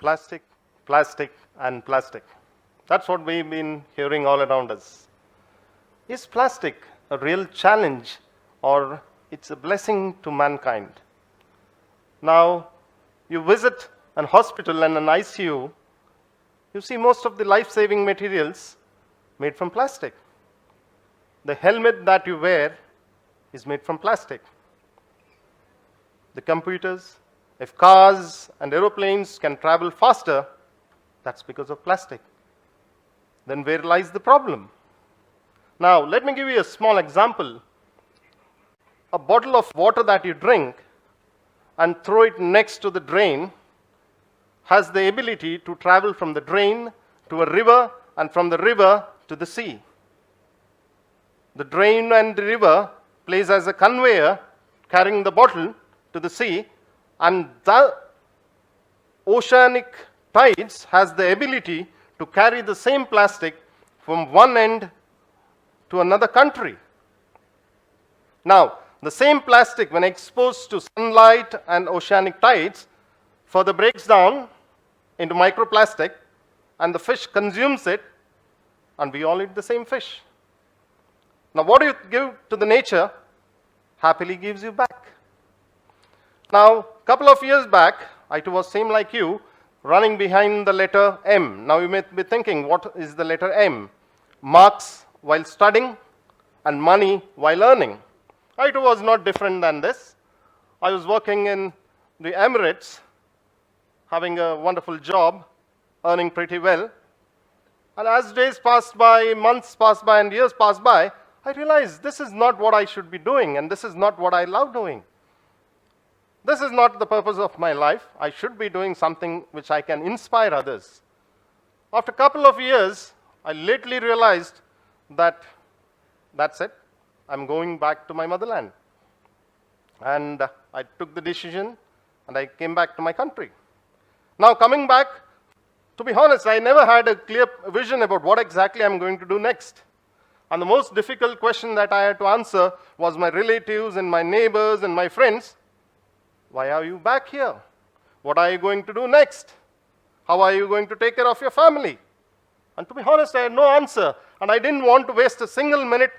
plastic, plastic, and plastic. That's what we've been hearing all around us. Is plastic a real challenge or it's a blessing to mankind? Now, you visit an hospital and an ICU, you see most of the life-saving materials made from plastic. The helmet that you wear is made from plastic. The computers, if cars and aeroplanes can travel faster, that's because of plastic. Then where lies the problem? Now, let me give you a small example. A bottle of water that you drink and throw it next to the drain has the ability to travel from the drain to a river and from the river to the sea. The drain and the river plays as a conveyor carrying the bottle to the sea, and the oceanic tides has the ability to carry the same plastic from one end to another country. Now, the same plastic, when exposed to sunlight and oceanic tides, further breaks down into microplastic, and the fish consumes it, and we all eat the same fish. Now, what you give to the nature happily gives you back. Now, a couple of years back, I too was same like you, running behind the letter M. Now, you may be thinking, what is the letter M? Marks while studying and money while earning. I too was not different than this. I was working in the Emirates, having a wonderful job, earning pretty well. And as days passed by, months passed by, and years passed by, I realized this is not what I should be doing, and this is not what I love doing. This is not the purpose of my life. I should be doing something which I can inspire others. After a couple of years, I lately realized that that's it. I'm going back to my motherland. And I took the decision, and I came back to my country. Now, coming back, to be honest, I never had a clear vision about what exactly I'm going to do next. And the most difficult question that I had to answer was my relatives and my neighbors and my friends. Why are you back here? What are you going to do next? How are you going to take care of your family? And to be honest, I had no answer. And I didn't want to waste a single minute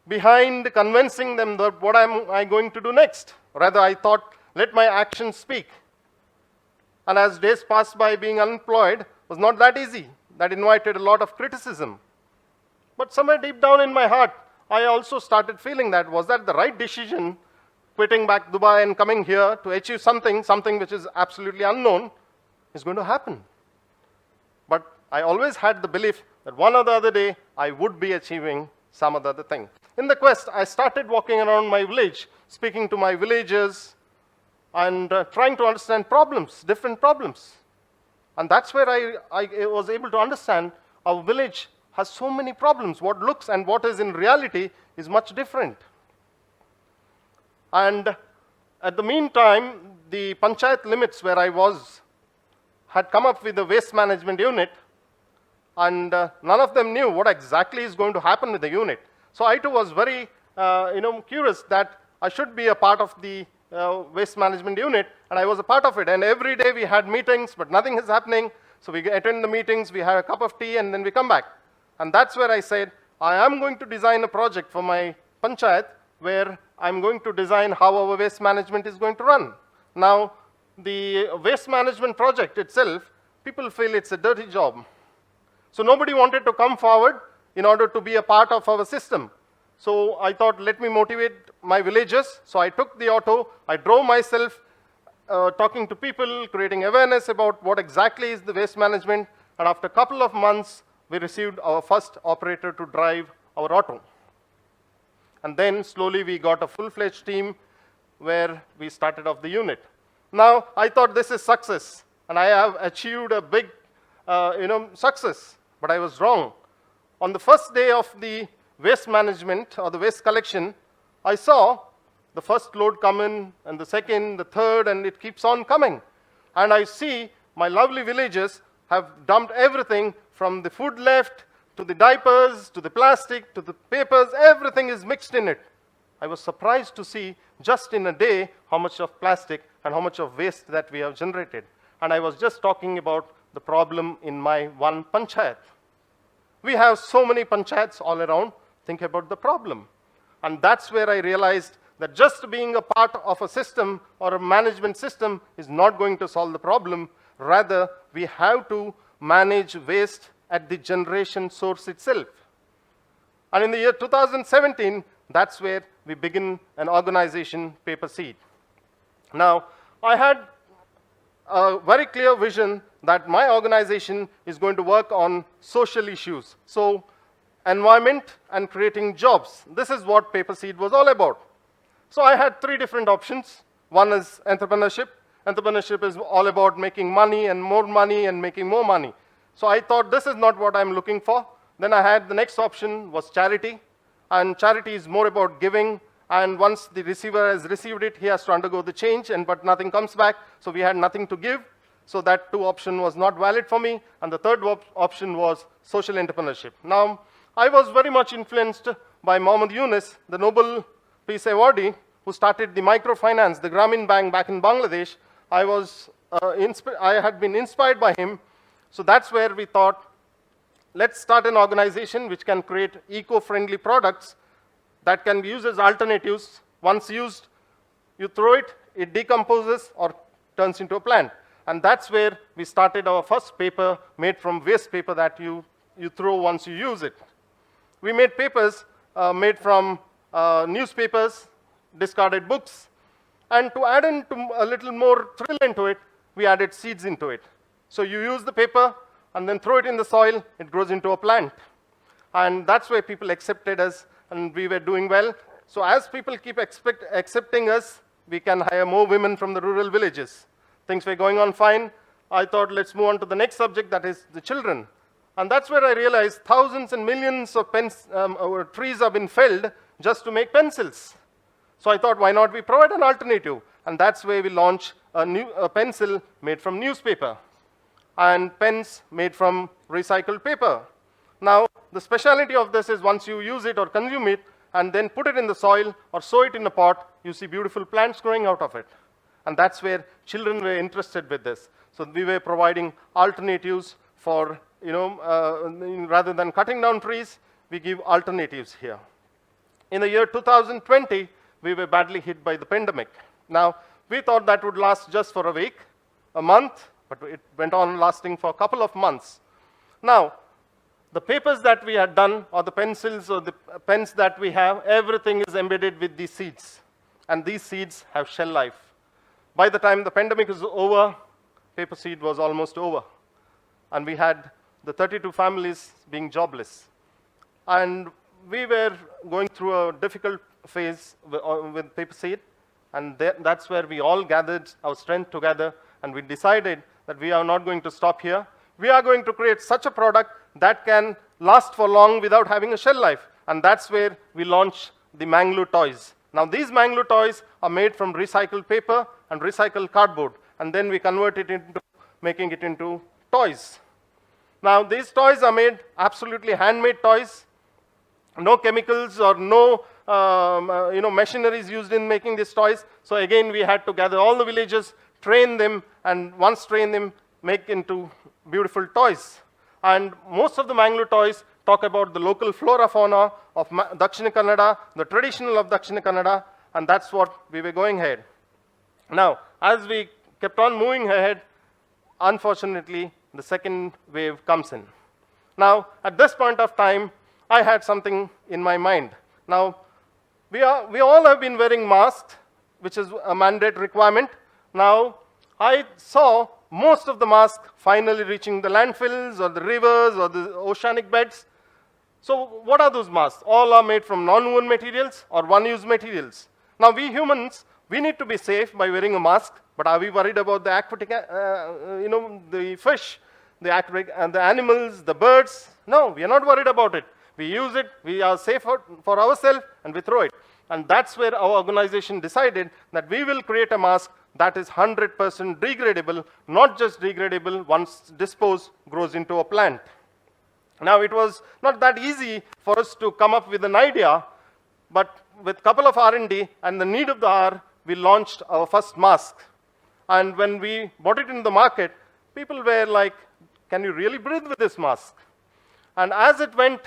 behind convincing them that what am I going to do next. Rather, I thought, let my actions speak. And as days passed by, being unemployed was not that easy. That invited a lot of criticism. But somewhere deep down in my heart, I also started feeling that, was that the right decision, quitting back Dubai and coming here to achieve something which is absolutely unknown, is going to happen. But I always had the belief that one or the other day, I would be achieving some other thing. In the quest, I started walking around my village, speaking to my villagers, and trying to understand problems, different problems. And that's where I was able to understand our village has so many problems. What looks and what is in reality is much different. And at the meantime, the panchayat limits where I was had come up with a waste management unit, and none of them knew what exactly is going to happen with the unit. So I too was very curious that I should be a part of the waste management unit, and I was a part of it. And every day we had meetings, but nothing is happening. So we attend the meetings, we have a cup of tea, and then we come back. And that's where I said, I am going to design a project for my panchayat where I'm going to design how our waste management is going to run. Now, the waste management project itself, people feel it's a dirty job. So nobody wanted to come forward in order to be a part of our system. So I thought, let me motivate my villagers. So I took the auto, I drove myself, talking to people, creating awareness about what exactly is the waste management. And after a couple of months, we received our first operator to drive our auto. And then slowly we got a full-fledged team where we started off the unit. Now, I thought this is success, and I have achieved a big success, but I was wrong. On the first day of the waste management or the waste collection, I saw the first load come in, and the second, the third, and it keeps on coming. And I see my lovely villagers have dumped everything from the food left, to the diapers, to the plastic, to the papers, everything is mixed in it. I was surprised to see just in a day how much of plastic and how much of waste that we have generated. and I was just talking about the problem in my one panchayat. We have so many panchayats all around. Think about the problem. And that's where I realized that just being a part of a system or a management system is not going to solve the problem. Rather, we have to manage waste at the generation source itself. And in the year 2017, that's where we begin an organization, Paper Seed. Now, I had a very clear vision that my organization is going to work on social issues. So, environment and creating jobs. This is what Paper Seed was all about. So I had three different options. One is entrepreneurship. Entrepreneurship is all about making money and making more money. So I thought this is not what I'm looking for. Then I had the next option was charity. And charity is more about giving. And once the receiver has received it, he has to undergo the change, but nothing comes back. So we had nothing to give. So that two option was not valid for me. And the third option was social entrepreneurship. Now, I was very much influenced by Mohammad Yunus, the Nobel Peace Awardee, who started the microfinance, the Grameen Bank back in Bangladesh. I had been inspired by him. So that's where we thought, let's start an organization which can create eco-friendly products that can be used as alternatives. Once used, you throw it, it decomposes or turns into a plant. And that's where we started our first paper made from waste paper that you throw once you use it. We made papers made from newspapers, discarded books, and to add into a little more thrill into it, we added seeds into it. So you use the paper and then throw it in the soil, it grows into a plant. And that's where people accepted us, and we were doing well. So as people keep accepting us, we can hire more women from the rural villages. Things were going on fine. I thought, let's move on to the next subject, that is the children. And that's where I realized thousands and millions of trees have been felled just to make pencils. So I thought, why not we provide an alternative? And that's where we launched a pencil made from newspaper and pens made from recycled paper. Now, the speciality of this is once you use it or consume it and then put it in the soil or sow it in a pot, you see beautiful plants growing out of it. And that's where children were interested with this. So we were providing alternatives for, rather than cutting down trees, we give alternatives here. In the year 2020, we were badly hit by the pandemic. Now, we thought that would last just for a week, a month, but it went on lasting for a couple of months. Now, the papers that we had done, or the pencils or the pens that we have, everything is embedded with these seeds. And these seeds have shell life. By the time the pandemic is over, Paper Seed was almost over. And we had the 32 families being jobless. And we were going through a difficult phase with Paper Seed. And that's where we all gathered our strength together. And we decided that we are not going to stop here. We are going to create such a product that can last for long without having a shell life. And that's where we launched the Manglu toys. Now, these Manglu toys are made from recycled paper and recycled cardboard. And then we convert it into making it into toys. Now, these toys are made absolutely handmade toys. No chemicals or no machineries used in making these toys. So again, we had to gather all the villagers, train them, and once train them, make into beautiful toys. And most of the Manglu toys talk about the local flora fauna of Dakshina Kannada, the traditional of Dakshina Kannada, and that's what we were going ahead. Now, as we kept on moving ahead, unfortunately, the second wave comes in. Now, at this point of time, I had something in my mind. Now, we all have been wearing masks, which is a mandate requirement. Now, I saw most of the masks finally reaching the landfills or the rivers or the oceanic beds. So what are those masks? All are made from non-woven materials or one-use materials. Now, we humans, we need to be safe by wearing a mask, but are we worried about the aquatic, the fish, the animals, the birds? No, we are not worried about it. We use it, we are safe for ourselves, and we throw it. And that's where our organization decided that we will create a mask that is 100% degradable, not just degradable, once disposed, grows into a plant. Now, it was not that easy for us to come up with an idea, but with a couple of R&D and the need of the hour, we launched our first mask. And when we brought it in the market, people were like, can you really breathe with this mask? And as it went,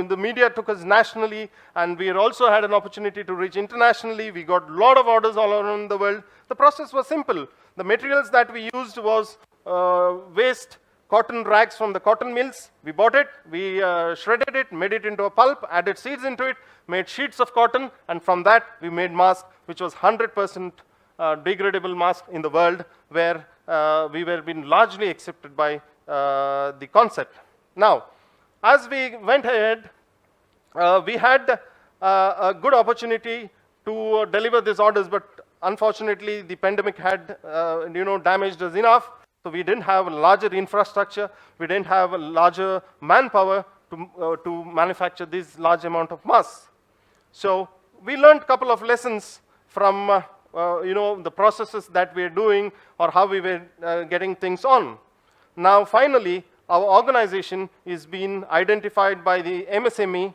in the media took us nationally, and we also had an opportunity to reach internationally. We got a lot of orders all around the world. The process was simple. The materials that we used was waste cotton rags from the cotton mills. We bought it, we shredded it, made it into a pulp, added seeds into it, made sheets of cotton, and from that we made mask, which was 100% degradable mask in the world, where we were being largely accepted by the concept. Now, as we went ahead, we had a good opportunity to deliver these orders, but unfortunately the pandemic had damaged us enough. So we didn't have a larger infrastructure, we didn't have a larger manpower to manufacture this large amount of masks. So we learned a couple of lessons from the processes that we are doing, or how we were getting things on. Now finally, our organization is being identified by the MSME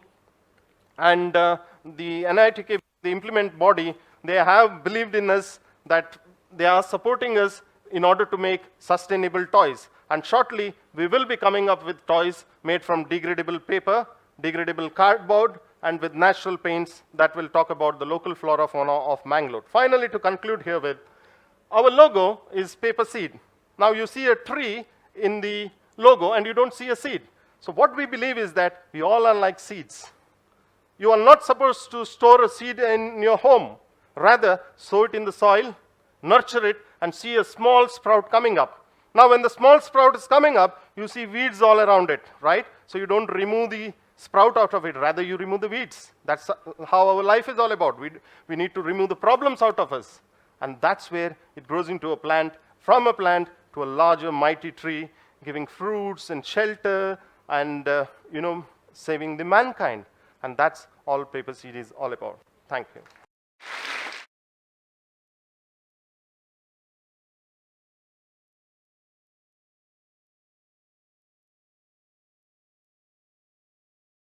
and the NITK, the implement body. They have believed in us, that they are supporting us in order to make sustainable toys. And shortly, we will be coming up with toys made from degradable paper, degradable cardboard, and with natural paints that will talk about the local flora fauna of Mangalore. Finally, to conclude here with, our logo is paper seed. Now you see a tree in the logo and you don't see a seed. So what we believe is that we all are like seeds. You are not supposed to store a seed in your home. Rather, sow it in the soil, nurture it, and see a small sprout coming up. Now when the small sprout is coming up, you see weeds all around it, right? So you don't remove the sprout out of it, rather you remove the weeds. That's how our life is all about. We need to remove the problems out of us. And that's where it grows into a plant, from a plant to a larger mighty tree, giving fruits and shelter and saving the mankind. And that's all paper seed is all about. Thank you.